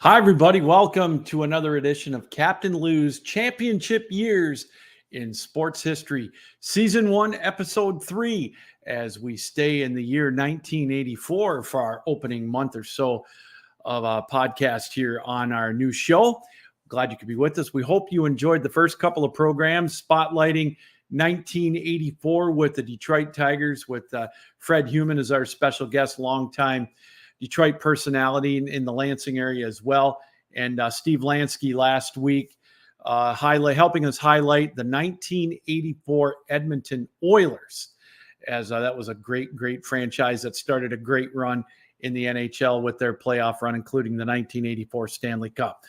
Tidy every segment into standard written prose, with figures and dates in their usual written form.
Hi, everybody. Welcome to another edition of Captain Lou's Championship Years in Sports History, Season 1, Episode 3, as we stay in the year 1984 for our opening month or so of a podcast here on our new show. Glad you could be with us. We hope you enjoyed the first couple of programs spotlighting 1984 with the Detroit Tigers, with Fred Heumann as our special guest, longtime Detroit personality in the Lansing area as well. And Steve Lansky last week helping us highlight the 1984 Edmonton Oilers, as that was a great franchise that started a great run in the NHL with their playoff run, including the 1984 Stanley Cup.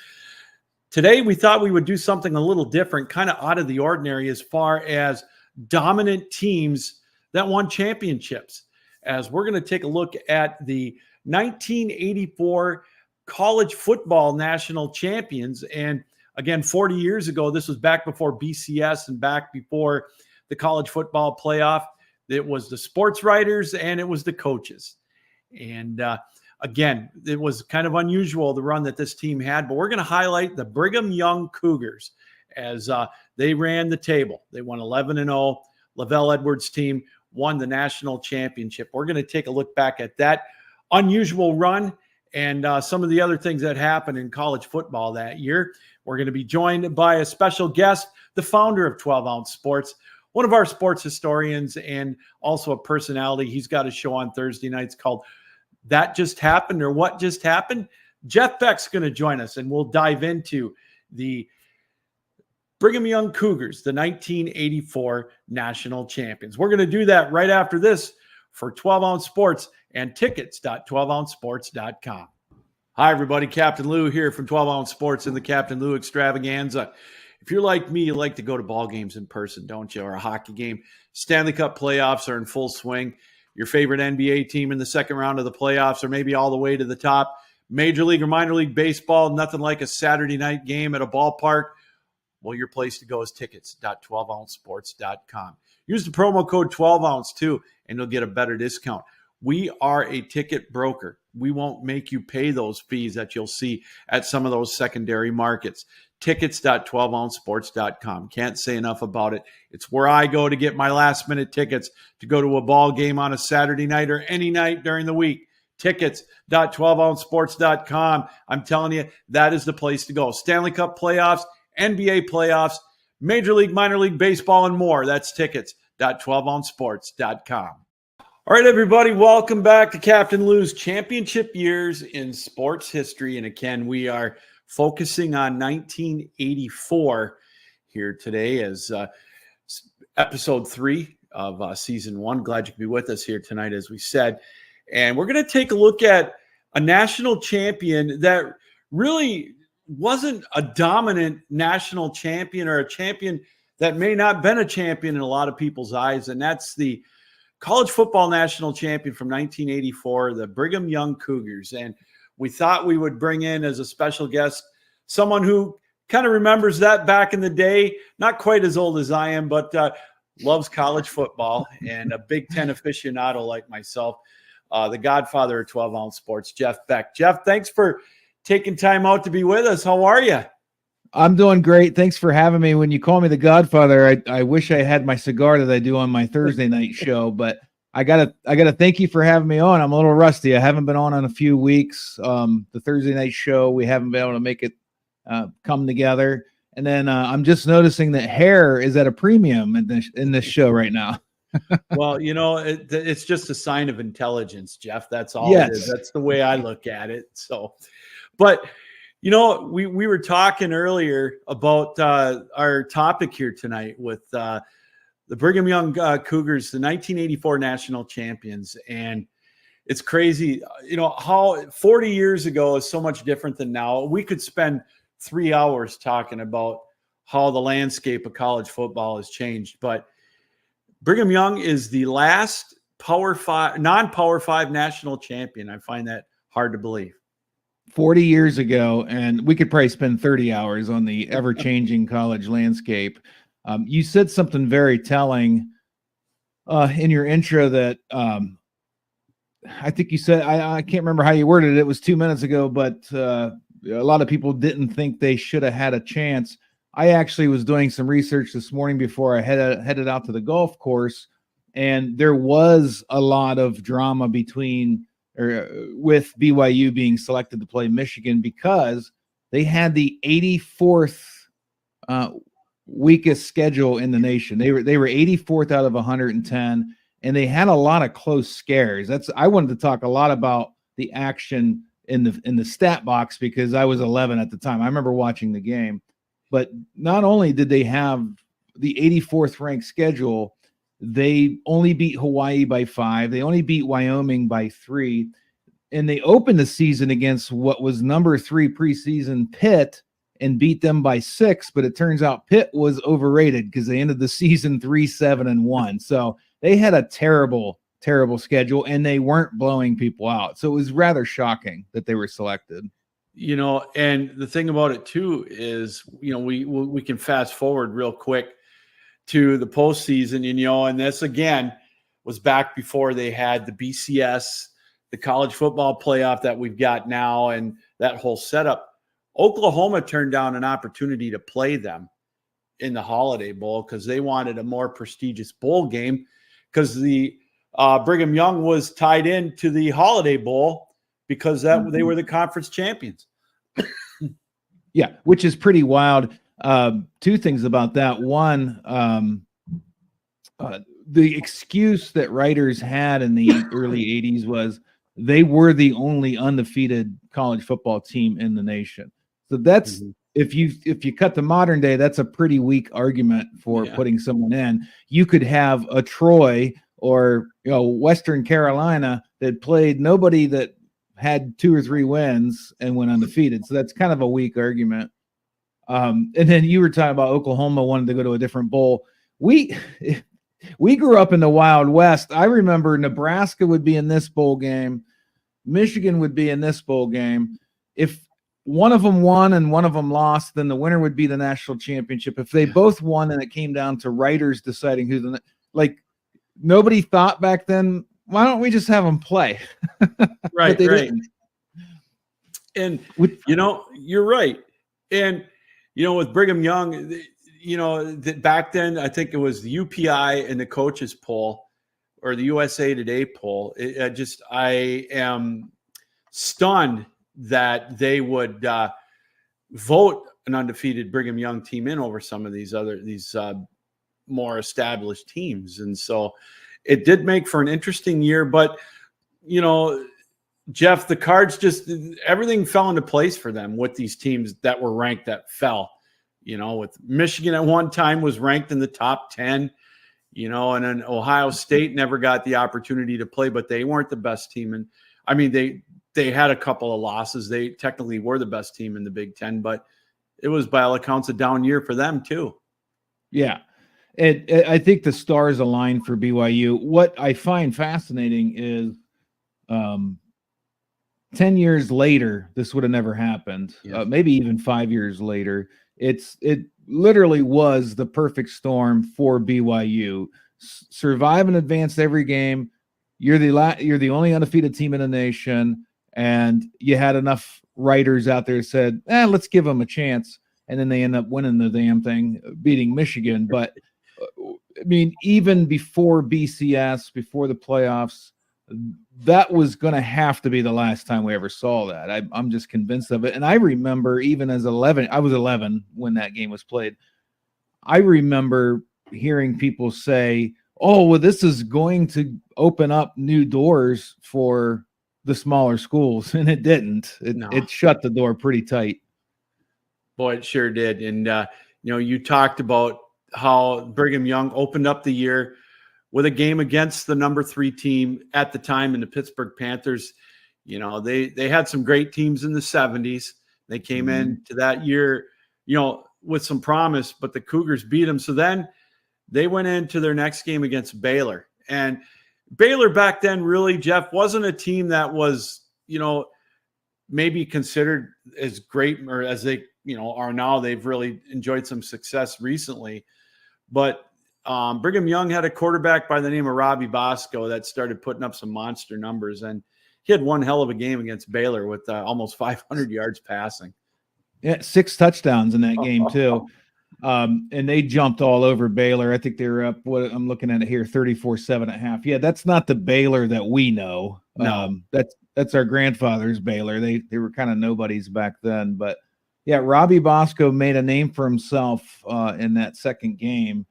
Today, we thought we would do something a little different, kind of out of the ordinary as far as dominant teams that won championships, as we're going to take a look at the 1984 college football national champions. And again, 40 years ago, this was back before BCS and back before the college football playoff. It was the sports writers and it was the coaches. And again, it was kind of unusual, the run that this team had, but we're going to highlight the Brigham Young Cougars as they ran the table. They won 11-0. Lavelle Edwards' team won the national championship. We're going to take a look back at that unusual run and some of the other things that happened in college football that year. We're going to be joined by a special guest, the founder of 12 Ounce Sports, one of our sports historians and also a personality. He's got a show on Thursday nights called That Just Happened or What Just Happened. Jeff Beck's going to join us, and we'll dive into the Brigham Young Cougars, the 1984 national champions. We're going to do that right after this for 12 Ounce Sports and tickets.12ouncesports.com. Hi, everybody. Captain Lou here from 12 Ounce Sports in the Captain Lou Extravaganza. If you're like me, you like to go to ball games in person, don't you? Or a hockey game. Stanley Cup playoffs are in full swing. Your favorite NBA team in the second round of the playoffs, or maybe all the way to the top. Major League or minor league baseball, nothing like a Saturday night game at a ballpark. Well, your place to go is tickets.12ouncesports.com. Use the promo code 12ounce too, and you'll get a better discount. We are a ticket broker. We won't make you pay those fees that you'll see at some of those secondary markets. Tickets.12ouncesports.com. Can't say enough about it. It's where I go to get my last-minute tickets to go to a ball game on a Saturday night or any night during the week. Tickets.12ouncesports.com. I'm telling you, that is the place to go. Stanley Cup playoffs, NBA playoffs, Major League, minor league baseball, and more. That's tickets.12ouncesports.com. All right, everybody, welcome back to Captain Lou's Championship Years in Sports History. And again, we are focusing on 1984 here today as episode 3 of season 1. Glad you could be with us here tonight, as we said. And we're going to take a look at a national champion that really wasn't a dominant national champion, or a champion that may not have been a champion in a lot of people's eyes. And that's the college football national champion from 1984, the Brigham Young Cougars. And we thought we would bring in as a special guest someone who kind of remembers that back in the day, not quite as old as I am, but loves college football and a Big Ten aficionado like myself, the godfather of 12 Ounce Sports, Jeff Beck. Jeff, thanks for taking time out to be with us. How are you? I'm doing great. Thanks for having me. When you call me the Godfather, I wish I had my cigar that I do on my Thursday night show, but I gotta thank you for having me on. I'm a little rusty. I haven't been on in a few weeks. The Thursday night show, we haven't been able to make it come together. And then I'm just noticing that hair is at a premium in this show right now. Well, you know, it's just a sign of intelligence, Jeff. That's all Yes. it is. That's the way I look at it. So, but you know, we were talking earlier about our topic here tonight with the Brigham Young Cougars, the 1984 national champions. And it's crazy, you know, how 40 years ago is so much different than now. We could spend 3 hours talking about how the landscape of college football has changed. But Brigham Young is the last non-Power 5 national champion. I find that hard to believe. 40 years ago, and we could probably spend 30 hours on the ever-changing college landscape. You said something very telling in your intro that I think you said, I can't remember how you worded it. It was 2 minutes ago, but a lot of people didn't think they should have had a chance. I actually was doing some research this morning before I headed out to the golf course, and there was a lot of drama with BYU being selected to play Michigan because they had the 84th weakest schedule in the nation. They were 84th out of 110, and they had a lot of close scares. I wanted to talk a lot about the action in the stat box because I was 11 at the time. I remember watching the game. But not only did they have the 84th ranked schedule, they only beat Hawaii by 5. They only beat Wyoming by 3. And they opened the season against what was number 3 preseason Pitt and beat them by 6. But it turns out Pitt was overrated because they ended the season 3-7-1. So they had a terrible, terrible schedule, and they weren't blowing people out. So it was rather shocking that they were selected. And the thing about it too is, we can fast forward real quick to the postseason, and this again was back before they had the BCS, the college football playoff that we've got now, and that whole setup. Oklahoma turned down an opportunity to play them in the Holiday Bowl because they wanted a more prestigious bowl game because the Brigham Young was tied into the Holiday Bowl because they were the conference champions. Yeah, which is pretty wild. Two things about that. One, the excuse that writers had in the early 80s was they were the only undefeated college football team in the nation. So that's if you cut the modern day, that's a pretty weak argument for putting someone in. You could have a Troy or Western Carolina that played nobody that had 2 or 3 wins and went undefeated. So that's kind of a weak argument. And then you were talking about Oklahoma wanted to go to a different bowl. We grew up in the Wild West. I remember Nebraska would be in this bowl game. Michigan would be in this bowl game. If one of them won and one of them lost, then the winner would be the national championship. If they both won and it came down to writers deciding who nobody thought back then, why don't we just have them play? Right. Didn't. And, you're right. And, with Brigham Young, back then, I think it was the UPI and the coaches poll or the USA Today poll. I am stunned that they would vote an undefeated Brigham Young team in over some of these more established teams. And so it did make for an interesting year, but Jeff, the Cards everything fell into place for them with these teams that were ranked that fell, with Michigan at one time was ranked in the top 10, and then Ohio State never got the opportunity to play, but they weren't the best team. And I mean, they had a couple of losses. They technically were the best team in the Big Ten, but it was by all accounts a down year for them too. Yeah. I think the stars align for BYU. What I find fascinating is 10 years later, this would have never happened. Yeah. Maybe even 5 years later. It literally was the perfect storm for BYU. Survive and advance every game. You're the only undefeated team in the nation, and you had enough writers out there that said, let's give them a chance. And then they end up winning the damn thing, beating Michigan. But I mean, even before BCS, before the playoffs, that was going to have to be the last time we ever saw that. I'm just convinced of it. And I remember even as 11, I was 11 when that game was played. I remember hearing people say, oh, well, this is going to open up new doors for the smaller schools. And it didn't. It shut the door pretty tight. Boy, it sure did. And, you talked about how Brigham Young opened up the year with a game against the number 3 team at the time in the Pittsburgh Panthers. They had some great teams in the 70s. They came into that year, with some promise, but the Cougars beat them. So then they went into their next game against Baylor. And Baylor back then really, Jeff, wasn't a team that was, maybe considered as great or as they, are now. They've really enjoyed some success recently. But Brigham Young had a quarterback by the name of Robbie Bosco that started putting up some monster numbers. And he had one hell of a game against Baylor with almost 500 yards passing. Yeah, 6 touchdowns in that game too. And they jumped all over Baylor. I think they were up, what I'm looking at it here, 34-7.5. Yeah, that's not the Baylor that we know. No. That's our grandfather's Baylor. They were kind of nobodies back then. But yeah, Robbie Bosco made a name for himself in that second game.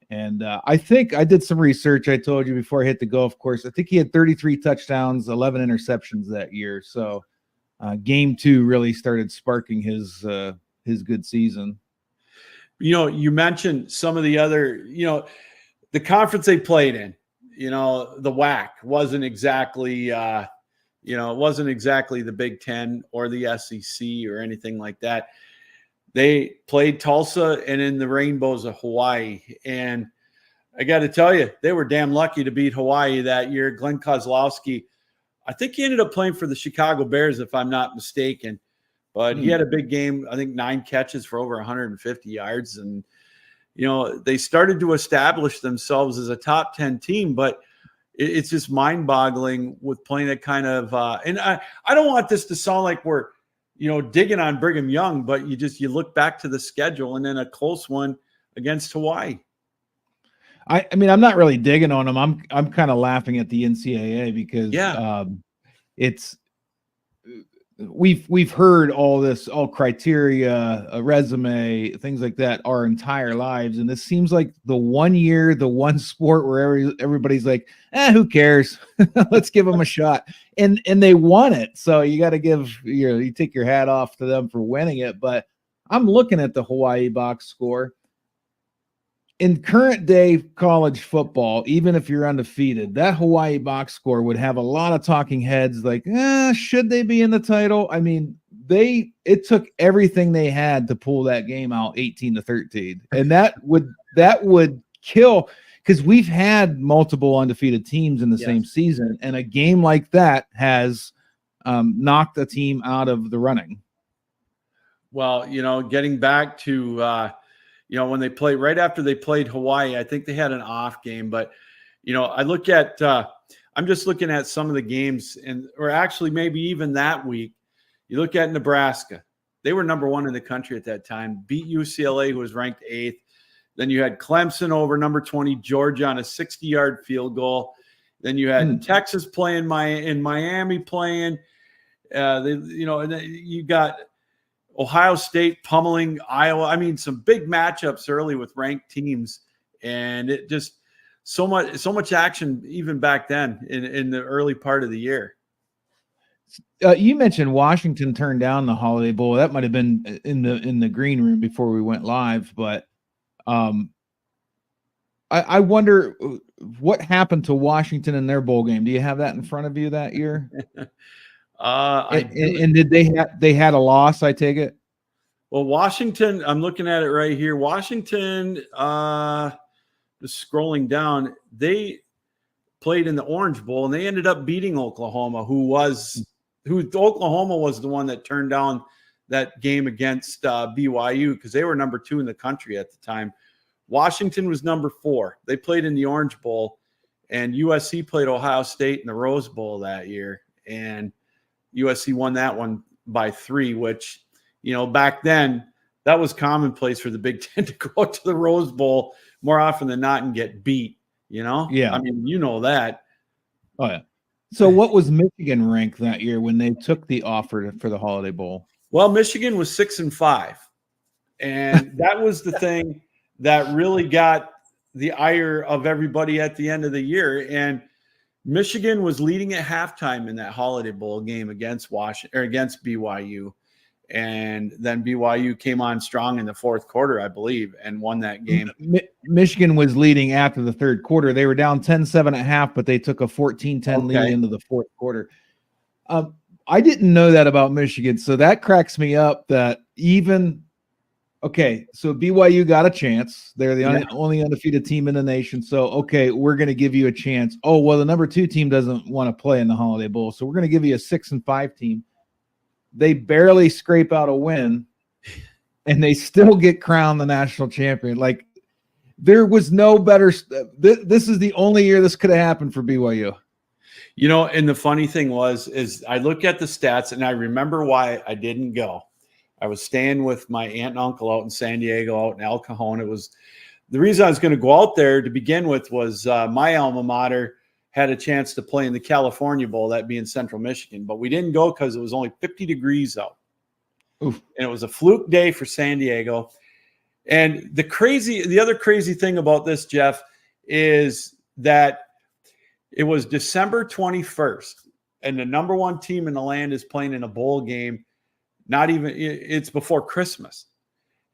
And I think I did some research. I told you before I hit the golf course. I think he had 33 touchdowns, 11 interceptions that year. So game 2 really started sparking his good season. You mentioned some of the other, the conference they played in, the WAC wasn't exactly, it wasn't exactly the Big Ten or the SEC or anything like that. They played Tulsa and in the Rainbows of Hawaii. And I got to tell you, they were damn lucky to beat Hawaii that year. Glenn Kozlowski, I think he ended up playing for the Chicago Bears, if I'm not mistaken. But he had a big game, I think 9 catches for over 150 yards. And, they started to establish themselves as a top 10 team. But it's just mind-boggling with playing that kind of and I don't want this to sound like we're, digging on Brigham Young, but you look back to the schedule and then a close one against Hawaii. I mean, I'm not really digging on them. I'm kind of laughing at the NCAA because it's we've heard all criteria, a resume, things like that our entire lives, and this seems like the one year, the one sport where everybody's like, who cares? Let's give them a shot, and they won it. So you got to you take your hat off to them for winning it. But I'm looking at the Hawaii box score. In current day college football, even if you're undefeated, that Hawaii box score would have a lot of talking heads like, should they be in the title? I mean, it took everything they had to pull that game out 18-13. And that would kill, because we've had multiple undefeated teams in the same season, and a game like that has knocked a team out of the running. Well, getting back to when they played right after they played Hawaii, I think they had an off game. But, I look at I'm just looking at some of the games or actually maybe even that week. You look at Nebraska. They were number 1 in the country at that time, beat UCLA, who was ranked 8th. Then you had Clemson over number 20, Georgia, on a 60-yard field goal. Then you had Texas playing in Miami playing. And then you got Ohio State pummeling Iowa. I mean, some big matchups early with ranked teams, and it just so much action even back then in the early part of the year. You mentioned Washington turned down the Holiday Bowl. That might have been in the green room before we went live, but I wonder what happened to Washington in their bowl game. Do you have that in front of you that year? And did they had a loss, I take it? Well, Washington, I'm looking at it right here. Washington, just scrolling down, they played in the Orange Bowl and they ended up beating Oklahoma, who Oklahoma was the one that turned down that game against BYU because they were number 2 in the country at the time. Washington was number 4. They played in the Orange Bowl, and USC played Ohio State in the Rose Bowl that year. And USC won that one by 3, which, back then that was commonplace for the Big Ten to go to the Rose Bowl more often than not and get beat, Yeah. I mean, that. Oh, yeah. So what was Michigan ranked that year when they took the offer for the Holiday Bowl? Well, Michigan was 6-5. And that was the thing that really got the ire of everybody at the end of the year. And Michigan was leading at halftime in that Holiday Bowl game against against BYU. And then BYU came on strong in the fourth quarter, I believe, and won that game. Michigan was leading after the third quarter. They were down 10-7.5, but they took a 14-10 lead into the fourth quarter. I didn't know that about Michigan, so that cracks me up that so BYU got a chance. They're the only undefeated team in the nation. So, we're going to give you a chance. Oh, well, the number 2 team doesn't want to play in the Holiday Bowl, so we're going to give you a 6-5 team. They barely scrape out a win, and they still get crowned the national champion. Like, there was no better. This is the only year this could have happened for BYU. And the funny thing is I look at the stats and I remember why I didn't go. I was staying with my aunt and uncle out in San Diego, out in El Cajon. It was the reason I was going to go out there to begin with was my alma mater had a chance to play in the California Bowl, that being Central Michigan, but we didn't go because it was only 50 degrees out. Oof. And it was a fluke day for San Diego. And the other crazy thing about this, Jeff, is that it was December 21st, and the number one team in the land is playing in a bowl game. It's before Christmas.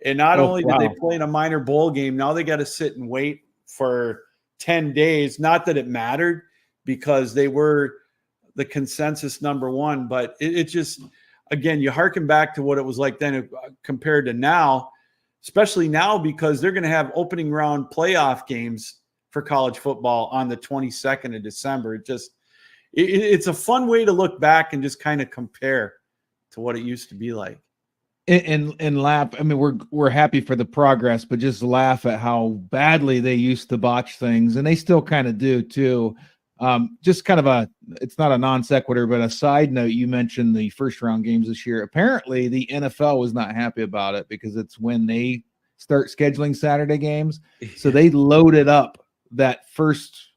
And not only did they play in a minor bowl game, now they got to sit and wait for 10 days. Not that it mattered because they were the consensus number one, but it just, again, you hearken back to what it was like then compared to now, especially now because they're going to have opening round playoff games for college football on the 22nd of December. It's a fun way to look back and just kind of compare to what it used to be like. And laugh. I mean, we're happy for the progress, but just laugh at how badly they used to botch things, and they still kind of do too. Just kind of it's not a non sequitur, but a side note. You mentioned the first round games this year. Apparently, the NFL was not happy about it because it's when they start scheduling Saturday games, so they loaded up that first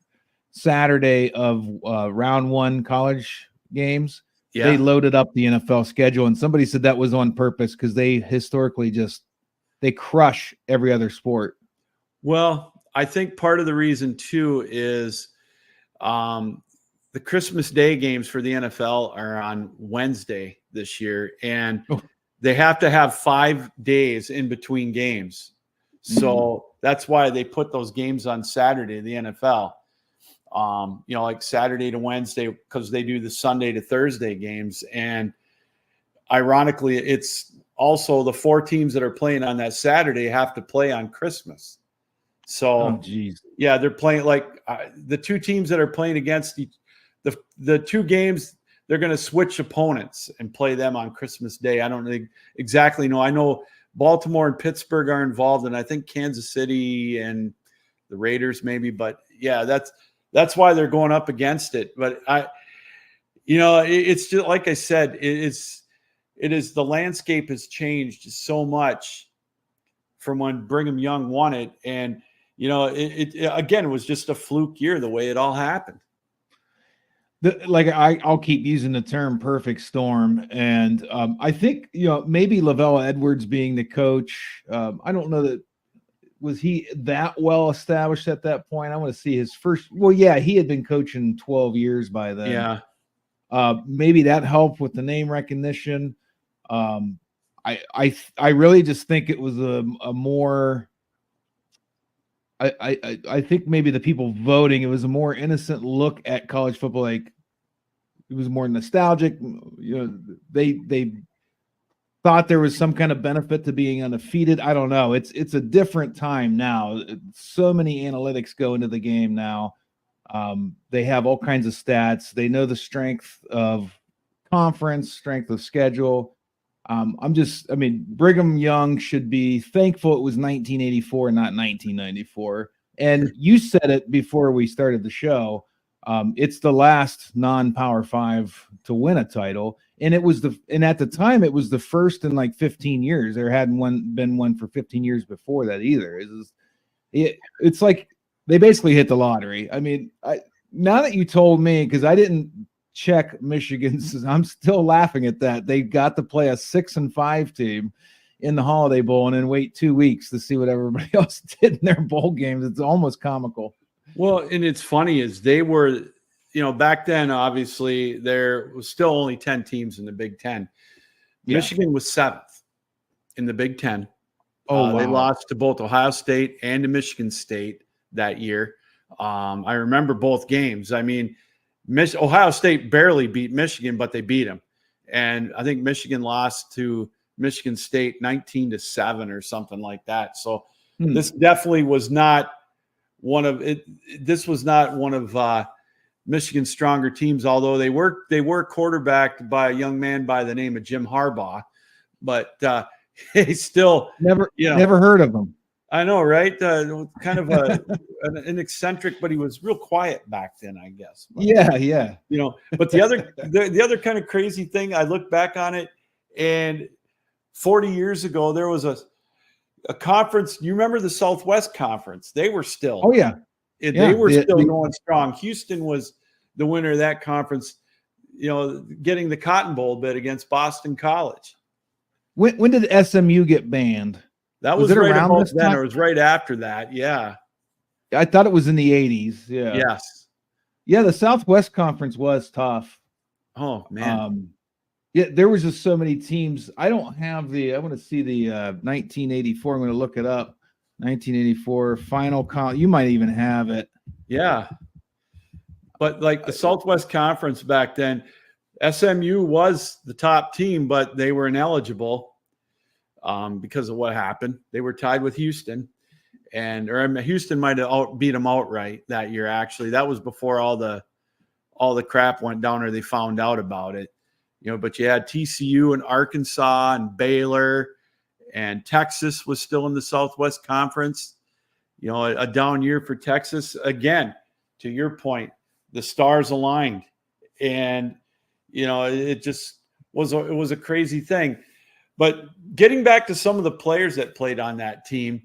Saturday of round one college games. Yeah. They loaded up the NFL schedule, and somebody said that was on purpose because they historically they crush every other sport. Well, I think part of the reason too is the Christmas Day games for the NFL are on Wednesday this year, and they have to have 5 days in between games. So that's why they put those games on Saturday, the NFL. Like Saturday to Wednesday, because they do the Sunday to Thursday games. And ironically, it's also the 4 teams that are playing on that Saturday have to play on Christmas. So, yeah, they're playing like the 2 teams that are playing against the 2 games, they're going to switch opponents and play them on Christmas Day. I don't exactly know. I know Baltimore and Pittsburgh are involved, and I think Kansas City and the Raiders maybe. But, yeah, that's why they're going up against it. But it's just like I said, it is the landscape has changed so much from when Brigham Young won it. And, it was just a fluke year, the way it all happened. I'll keep using the term perfect storm. And I think, maybe Lavelle Edwards being the coach, I don't know that, was he that well established at that point? I want to see his first. Well, yeah, he had been coaching 12 years by then. Yeah. Maybe that helped with the name recognition. I really just think it was a more. I think maybe the people voting, it was a more innocent look at college football. Like it was more nostalgic. They thought there was some kind of benefit to being undefeated. I don't know. It's a different time now. So many analytics go into the game now. They have all kinds of stats. They know the strength of conference, strength of schedule. Brigham Young should be thankful it was 1984, not 1994. And you said it before we started the show. It's the last non-Power 5 to win a title. And at the time it was the first in like 15 years. There hadn't been one for 15 years before that either. It's like they basically hit the lottery. I mean, now that you told me, because I didn't check Michigan's, I'm still laughing at that. They got to play a 6-5 team in the Holiday Bowl and then wait 2 weeks to see what everybody else did in their bowl games. It's almost comical. Well, and it's funny is they were, back then, obviously, there was still only 10 teams in the Big Ten. Yeah. Michigan was 7th in the Big Ten. Wow. They lost to both Ohio State and to Michigan State that year. I remember both games. I mean, Ohio State barely beat Michigan, but they beat them. And I think Michigan lost to Michigan State 19-7 or something like that. So this definitely was not one of it. This was not one of Michigan's stronger teams, although they were quarterbacked by a young man by the name of Jim Harbaugh, but he still never heard of him. I know, right? Kind of an eccentric, but he was real quiet back then, I guess. But, Yeah. But the other kind of crazy thing, I look back on it, and 40 years ago there was a conference. You remember the Southwest Conference? They were still. Oh yeah. They were still going strong. Houston was the winner of that conference. Getting the Cotton Bowl bid against Boston College. When did SMU get banned? That was right around about then, or it was right after that. Yeah. I thought it was in the 80s. Yeah. Yes. Yeah, the Southwest Conference was tough. Oh, man. Yeah, there was just so many teams. I want to see the 1984. I'm going to look it up. 1984 final you might even have it. Yeah. But like the Southwest Conference back then, SMU was the top team, but they were ineligible because of what happened. They were tied with Houston, Houston might have beat them outright that year. Actually, that was before all the crap went down, or they found out about it. But you had TCU and Arkansas and Baylor, and Texas was still in the Southwest Conference. A down year for Texas. Again, to your point, the stars aligned, and it just was a crazy thing. But getting back to some of the players that played on that team,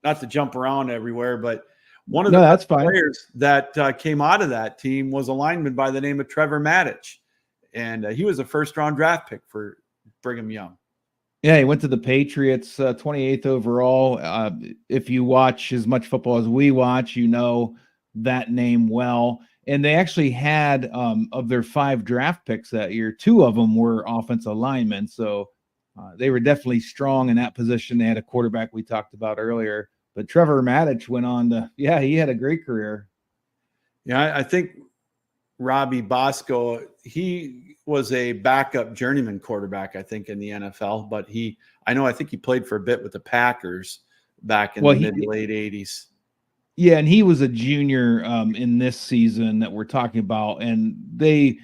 not to jump around everywhere, but one of the players that came out of that team was a lineman by the name of Trevor Maddich, and he was a first-round draft pick for Brigham Young. Yeah, he went to the Patriots, 28th overall. If you watch as much football as we watch, that name well. And they actually had, of their 5 draft picks that year, 2 of them were offensive linemen. So they were definitely strong in that position. They had a quarterback we talked about earlier. But Trevor Maddich went on to, he had a great career. Yeah, I think Robbie Bosco, he was a backup journeyman quarterback, I think, in the NFL. But I think he played for a bit with the Packers back in the mid to late 80s. Yeah, and he was a junior in this season that we're talking about, and they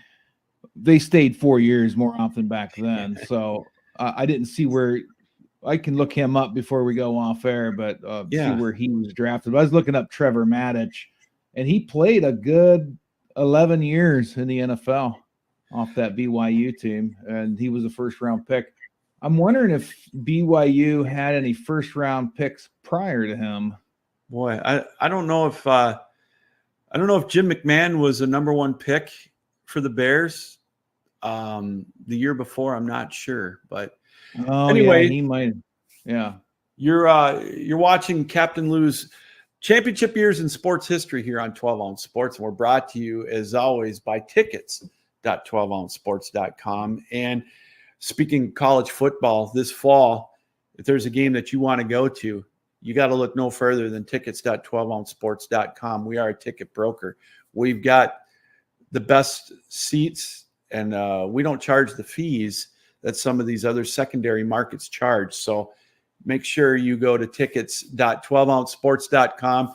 stayed 4 years more often back then. So I didn't see where I can look him up before we go off air, but see where he was drafted. But I was looking up Trevor Maddich, and he played a good 11 years in the NFL off that BYU team, and he was a first-round pick. I'm wondering if BYU had any first-round picks prior to him. Boy, I don't know if Jim McMahon was a number 1 pick for the Bears the year before. I'm not sure, but anyway, he might. Yeah, you're watching Captain Lou's Championship Years in Sports History here on 12 Ounce Sports, and we're brought to you as always by tickets.12ouncesports.com. And speaking of college football this fall, if there's a game that you want to go to, you got to look no further than tickets.12ouncesports.com. We are a ticket broker. We've got the best seats, and we don't charge the fees that some of these other secondary markets charge. So make sure you go to tickets.12ouncesports.com.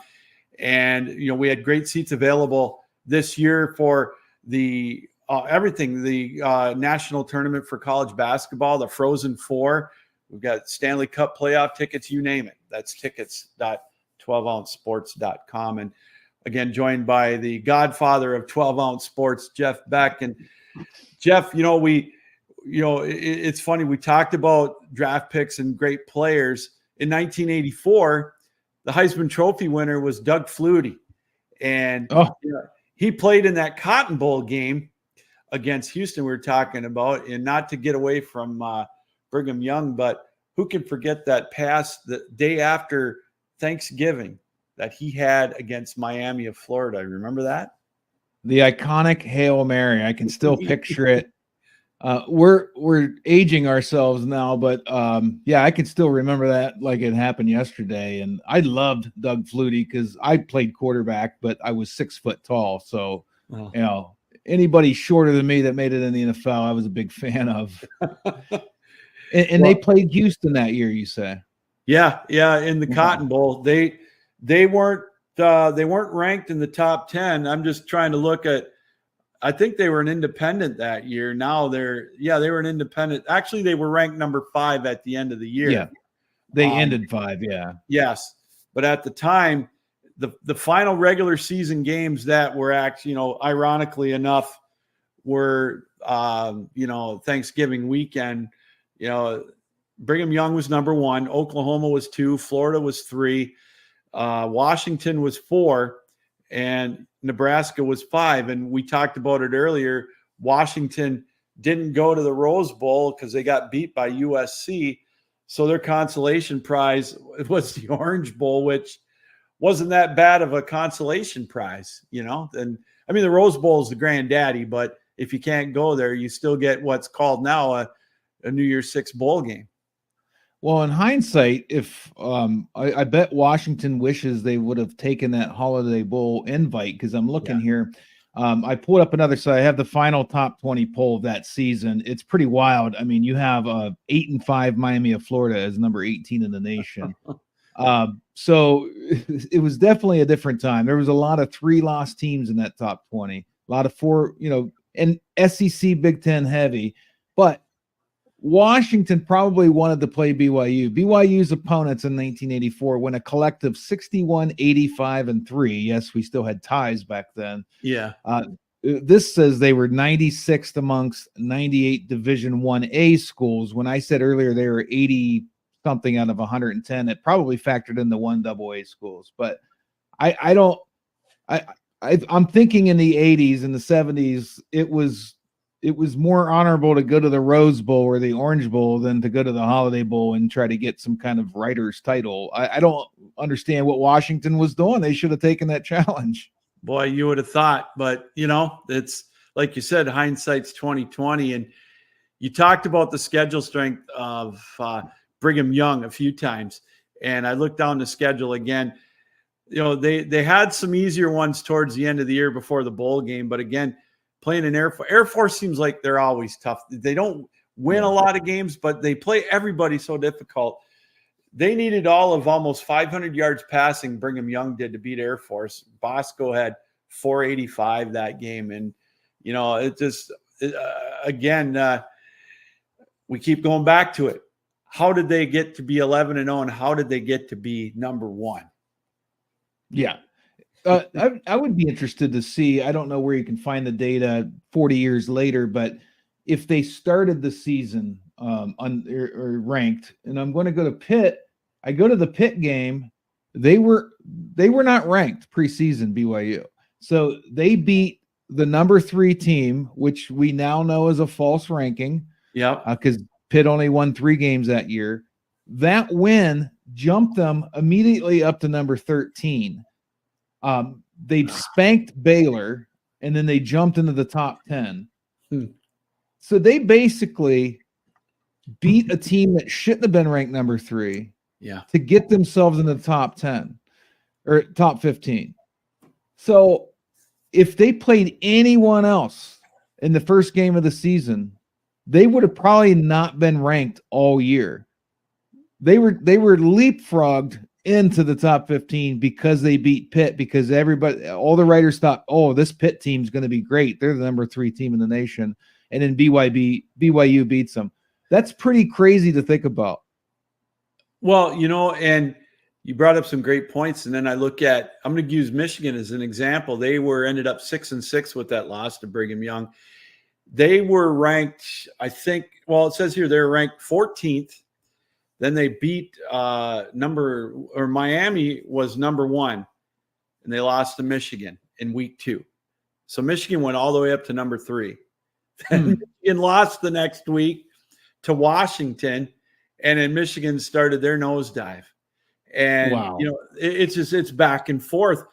And, we had great seats available this year for the everything, the national tournament for college basketball, the Frozen Four. We've got Stanley Cup playoff tickets, you name it. That's tickets.12ouncesports.com. And again, joined by the godfather of 12-ounce sports, Jeff Beck. And Jeff, it's funny. We talked about draft picks and great players. In 1984, the Heisman Trophy winner was Doug Flutie. And he played in that Cotton Bowl game against Houston we were talking about. And not to get away from Brigham Young, but who can forget that pass the day after Thanksgiving that he had against Miami of Florida? Remember that? The iconic Hail Mary. I can still picture it. We're aging ourselves now, but I can still remember that like it happened yesterday. And I loved Doug Flutie because I played quarterback, but I was 6 foot tall. So, anybody shorter than me that made it in the NFL, I was a big fan of. And they played Houston that year, you say? Yeah, in the Cotton Bowl. They weren't ranked in the top 10. I'm just trying to look at. I think they were an independent that year. Now they were an independent. Actually, they were ranked number 5 at the end of the year. Yeah, they ended 5. Yeah. Yes, But at the time, the final regular season games that were actually, ironically enough, were, Thanksgiving weekend. Brigham Young was number 1, Oklahoma was 2, Florida was 3, Washington was 4, and Nebraska was 5. And we talked about it earlier. Washington didn't go to the Rose Bowl because they got beat by USC. So their consolation prize was the Orange Bowl, which wasn't that bad of a consolation prize, And I mean, the Rose Bowl is the granddaddy, but if you can't go there, you still get what's called now a New Year's Six bowl game. Well, in hindsight, if I bet Washington wishes they would have taken that Holiday Bowl invite, because I'm looking here. I pulled up another side. I have the final top 20 poll of that season. It's pretty wild. I mean, you have 8-5 Miami of Florida as number 18 in the nation. So it was definitely a different time. There was a lot of 3-loss teams in that top 20, a lot of 4, and SEC Big Ten heavy, but Washington probably wanted to play BYU. BYU's opponents in 1984 went a collective 61, 85, and 3. Yes, we still had ties back then. Yeah. This says they were 96th amongst 98 Division 1A schools. When I said earlier they were 80 something out of 110, it probably factored in the 1 AA schools. But I'm thinking in the 80s and the 70s, it was more honorable to go to the Rose Bowl or the Orange Bowl than to go to the Holiday Bowl and try to get some kind of writer's title. I don't understand what Washington was doing. They should have taken that challenge. Boy, you would have thought, but it's like you said, hindsight's 2020. And you talked about the schedule strength of Brigham Young a few times. And I looked down the schedule again. They had some easier ones towards the end of the year before the bowl game, but again, playing in Air Force seems like they're always tough. They don't win a lot of games, but they play everybody so difficult. They needed all of almost 500 yards passing, Brigham Young did, to beat Air Force. Bosco had 485 that game. And, we keep going back to it. How did they get to be 11-0, and how did they get to be number 1? Yeah. I would be interested to see, I don't know where you can find the data 40 years later, but if they started the season or ranked, and I'm going to go to Pitt, I go to the Pitt game, they were not ranked preseason, BYU. So they beat the number 3 team, which we now know is a false ranking. Yeah. Because Pitt only won 3 games that year. That win jumped them immediately up to number 13. They spanked Baylor, and then they jumped into the top 10. So they basically beat a team that shouldn't have been ranked number 3 to get themselves in the top 10 or top 15. So if they played anyone else in the first game of the season, they would have probably not been ranked all year. They were leapfrogged into the top 15 because they beat Pitt, because all the writers thought, oh, this Pitt team's going to be great. They're the number 3 team in the nation. And then BYU beats them. That's pretty crazy to think about. Well, and you brought up some great points. And then I'm going to use Michigan as an example. They ended up 6-6 with that loss to Brigham Young. They were ranked, I think, it says here they're ranked 14th. Then they beat Miami was number 1, and they lost to Michigan in week 2. So Michigan went all the way up to number 3. Then Michigan lost the next week to Washington, and then Michigan started their nosedive. And wow. It's back and forth.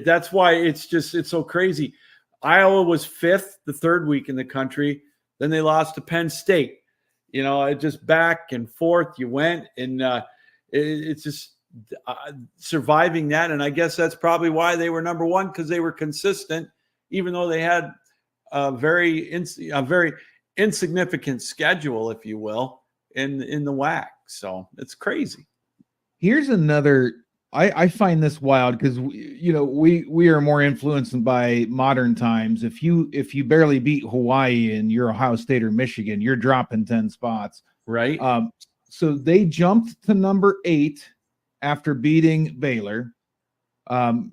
That's why it's so crazy. Iowa was 5th the 3rd week in the country. Then they lost to Penn State. It just back and forth you went, and it's just surviving that. And I guess that's probably why they were number 1, because they were consistent, even though they had a very insignificant schedule, if you will, in the WAC. So it's crazy. Here's another. I find this wild because we are more influenced by modern times. If you barely beat Hawaii and you're Ohio State or Michigan, you're dropping 10 spots, right? So they jumped to number 8 after beating Baylor.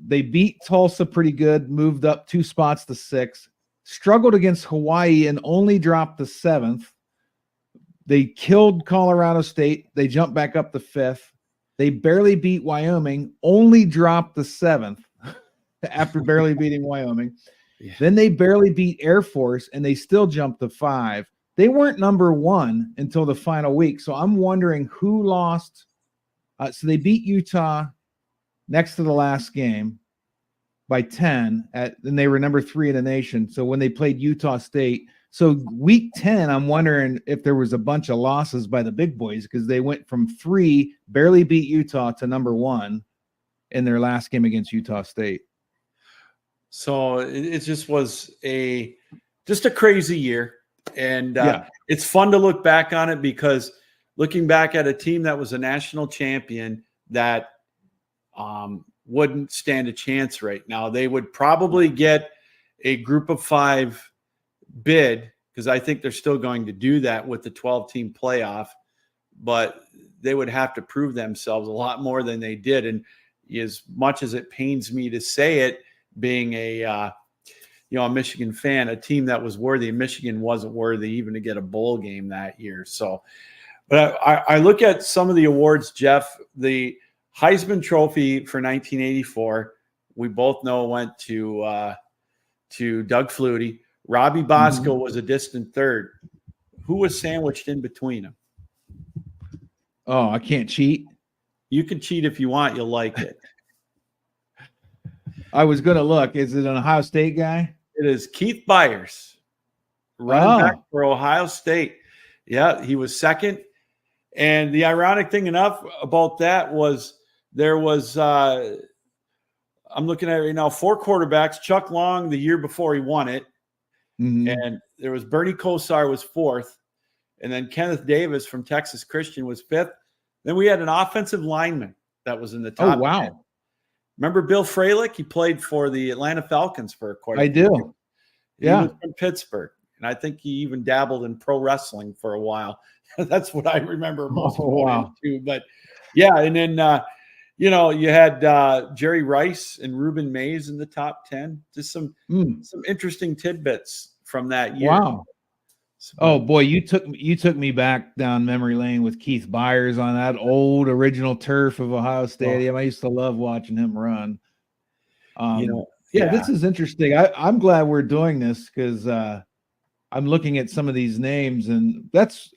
They beat Tulsa pretty good, moved up 2 spots to 6, struggled against Hawaii and only dropped to 7th. They killed Colorado State. They jumped back up to 5th. They barely beat Wyoming, only dropped to 7th after barely beating Wyoming. Yeah. Then they barely beat Air Force, and they still jumped to 5. They weren't number 1 until the final week. So I'm wondering who lost. So they beat Utah next to the last game by 10, and they were number 3 in the nation. So when they played Utah State, so week 10, I'm wondering if there was a bunch of losses by the big boys, because they went from 3, barely beat Utah, to number 1 in their last game against Utah State. So it just was just a crazy year. And it's fun to look back on it, because looking back at a team that was a national champion that wouldn't stand a chance right now. They would probably get a group of 5 bid, because I think they're still going to do that with the 12-team playoff, but they would have to prove themselves a lot more than they did. And as much as it pains me to say it, being a Michigan fan, a team that was worthy, Michigan wasn't worthy even to get a bowl game that year. So, but I look at some of the awards, Jeff. The Heisman Trophy for 1984, we both know went to Doug Flutie. Robbie Bosco was a distant third. Who was sandwiched in between them? Oh, I can't cheat. You can cheat if you want. You'll like it. I was going to look. Is it an Ohio State guy? It is Keith Byers, running back for Ohio State. Yeah, he was second. And the ironic thing enough about that was there was, I'm looking at it right now, 4 quarterbacks. Chuck Long, the year before he won it. And there was Bernie Kosar was 4th. And then Kenneth Davis from Texas Christian was 5th. Then we had an offensive lineman that was in the top. Oh, wow. 10. Remember Bill Freilich? He played for the Atlanta Falcons for quite a I do. year. He was from Pittsburgh. And I think he even dabbled in pro wrestling for a while. That's what I remember most about him too. But yeah, and then you had Jerry Rice and Reuben Mays in the top 10. Just some interesting tidbits from that year. Wow. Oh boy, you took me back down memory lane with Keith Byers on that old original turf of Ohio Stadium. I used to love watching him run. This is interesting. I'm glad we're doing this, because I'm looking at some of these names, and that's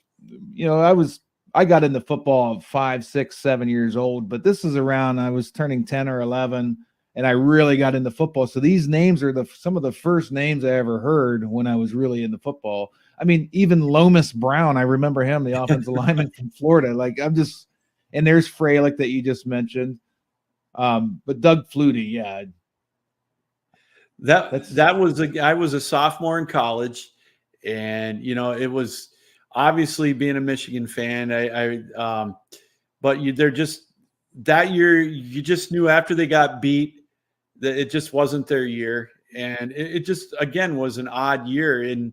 I got into football at 5, 6, 7 years old, but this is around I was turning 10 or 11, and I really got into football. So these names are some of the first names I ever heard when I was really into football. I mean, even Lomas Brown, I remember him, the offensive lineman from Florida. And there's Freilich that you just mentioned. But Doug Flutie, yeah. I was a sophomore in college, and it was obviously being a Michigan fan. They're just that year. You just knew after they got beat that it just wasn't their year, and it just again was an odd year. And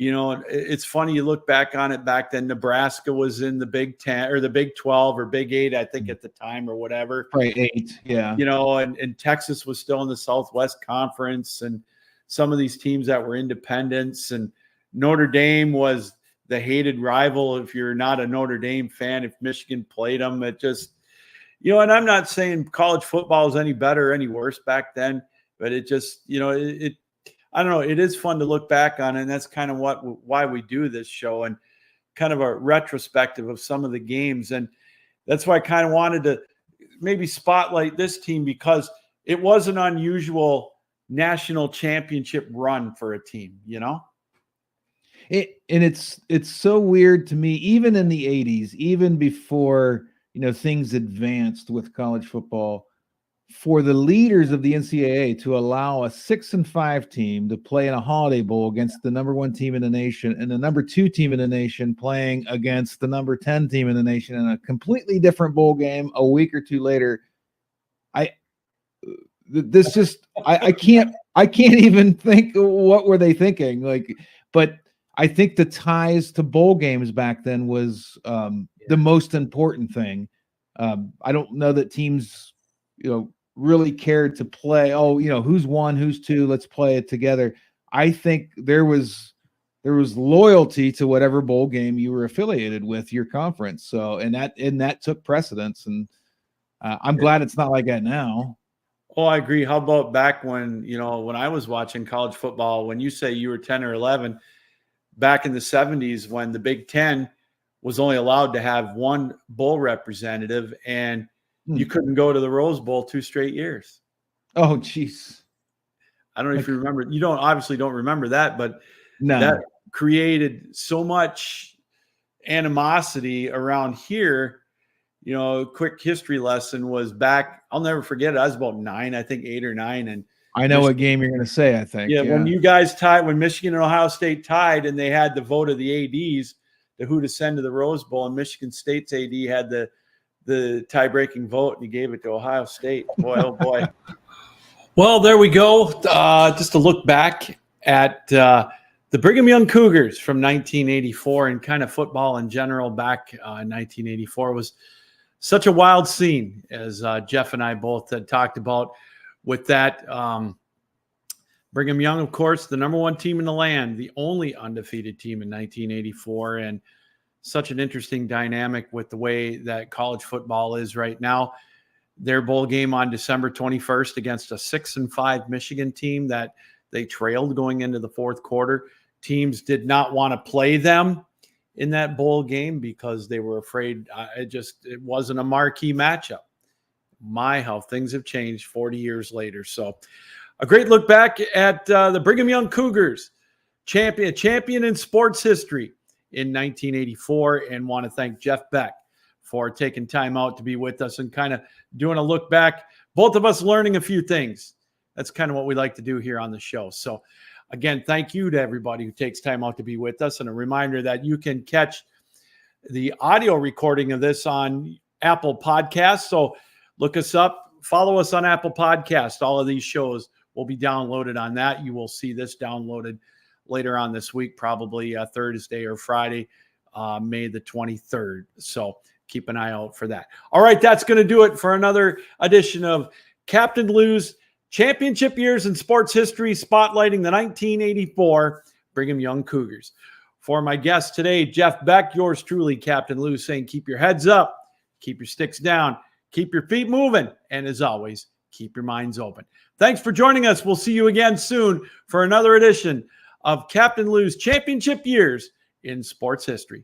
it's funny, you look back on it. Back then, Nebraska was in the Big 10 or the Big 12 or Big 8, I think, at the time, or whatever. Right, 8, yeah. And Texas was still in the Southwest Conference, and some of these teams that were independents, and Notre Dame was the hated rival. If you're not a Notre Dame fan, if Michigan played them, it just, and I'm not saying college football is any better or any worse back then, but it just, I don't know. It is fun to look back on, and that's kind of why we do this show, and kind of a retrospective of some of the games. And that's why I kind of wanted to maybe spotlight this team, because it was an unusual national championship run for a team, It's so weird to me, even in the 80s, even before, things advanced with college football, for the leaders of the NCAA to allow a 6-5 team to play in a Holiday Bowl against the number 1 team in the nation, and the number 2 team in the nation playing against the number 10 team in the nation in a completely different bowl game a week or two later. I can't even think, what were they thinking? But I think the ties to bowl games back then was the most important thing. I don't know that teams, really cared to play. Oh, who's one, who's two, let's play it together. I think there was loyalty to whatever bowl game you were affiliated with, your conference. So, and that took precedence. And I'm glad it's not like that now. Oh, I agree. How about back when, when I was watching college football, when you say you were 10 or 11, back in the 70s, when the Big Ten was only allowed to have one bowl representative, and you couldn't go to the Rose Bowl 2 straight years. Oh, geez. I don't know if you remember. You obviously don't remember that, but no. That created so much animosity around here. A quick history lesson was back. I'll never forget it. I was about 9, I think 8 or 9. And I know what game you're going to say, I think. Yeah, when you guys tied, when Michigan and Ohio State tied, and they had the vote of the ADs to who to send to the Rose Bowl, and Michigan State's AD had the tie-breaking vote, and he gave it to Ohio State. Boy, oh boy. Well, there we go. Just to look back at the Brigham Young Cougars from 1984, and kind of football in general back in 1984 was such a wild scene, as Jeff and I both had talked about with that. Brigham Young, of course, the number 1 team in the land, the only undefeated team in 1984, and such an interesting dynamic with the way that college football is right now. Their bowl game on December 21st against a 6-5 Michigan team that they trailed going into the fourth quarter. Teams did not want to play them in that bowl game because they were afraid it wasn't a marquee matchup. My, how things have changed 40 years later. So a great look back at the Brigham Young Cougars, champion in sports history in 1984, and want to thank Jeff Beck for taking time out to be with us and kind of doing a look back. Both of us learning a few things. That's kind of what we like to do here on the show. So again, thank you to everybody who takes time out to be with us. And a reminder that you can catch the audio recording of this on Apple Podcasts. So look us up, follow us on Apple Podcasts. All of these shows will be downloaded on that. You will see this downloaded later on this week, probably Thursday or Friday, May the 23rd. So keep an eye out for that. All right, that's going to do it for another edition of Captain Lou's Championship Years in Sports History, spotlighting the 1984 Brigham Young Cougars. For my guest today, Jeff Beck, yours truly, Captain Lou, saying keep your heads up, keep your sticks down, keep your feet moving, and as always, keep your minds open. Thanks for joining us. We'll see you again soon for another edition of Captain Lou's Championship Years in Sports History.